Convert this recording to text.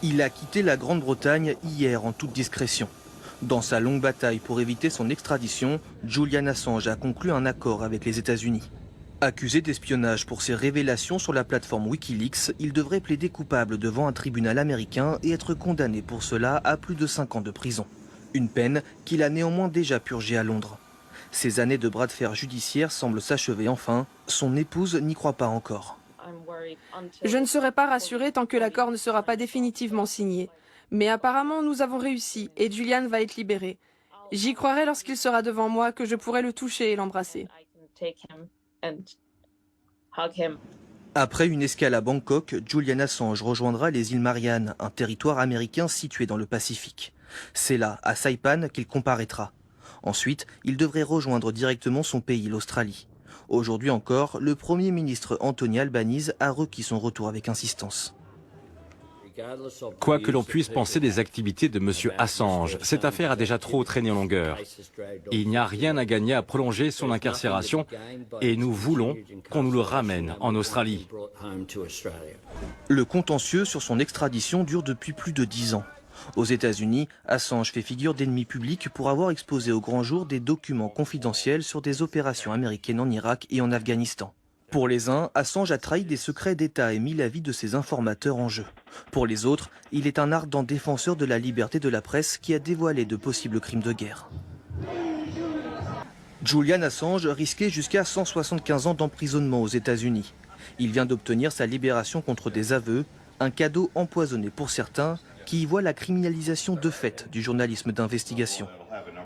Il a quitté la Grande-Bretagne hier en toute discrétion. Dans sa longue bataille pour éviter son extradition, Julian Assange a conclu un accord avec les États-Unis. Accusé d'espionnage pour ses révélations sur la plateforme Wikileaks, il devrait plaider coupable devant un tribunal américain et être condamné pour cela à plus de 5 ans de prison. Une peine qu'il a néanmoins déjà purgée à Londres. Ses années de bras de fer judiciaire semblent s'achever enfin. Son épouse n'y croit pas encore. Je ne serai pas rassurée tant que l'accord ne sera pas définitivement signé. Mais apparemment, nous avons réussi et Julian va être libéré. J'y croirai lorsqu'il sera devant moi que je pourrai le toucher et l'embrasser. Après une escale à Bangkok, Julian Assange rejoindra les îles Mariannes, un territoire américain situé dans le Pacifique. C'est là, à Saipan, qu'il comparaîtra. Ensuite, il devrait rejoindre directement son pays, l'Australie. Aujourd'hui encore, le Premier ministre Anthony Albanese a requis son retour avec insistance. Quoi que l'on puisse penser des activités de M. Assange, cette affaire a déjà trop traîné en longueur. Et il n'y a rien à gagner à prolonger son incarcération et nous voulons qu'on nous le ramène en Australie. Le contentieux sur son extradition dure depuis plus de 10 ans. Aux États-Unis, Assange fait figure d'ennemi public pour avoir exposé au grand jour des documents confidentiels sur des opérations américaines en Irak et en Afghanistan. Pour les uns, Assange a trahi des secrets d'État et mis la vie de ses informateurs en jeu. Pour les autres, il est un ardent défenseur de la liberté de la presse qui a dévoilé de possibles crimes de guerre. Julian Assange risquait jusqu'à 175 ans d'emprisonnement aux États-Unis. Il vient d'obtenir sa libération contre des aveux, un cadeau empoisonné pour certains qui y voient la criminalisation de fait du journalisme d'investigation.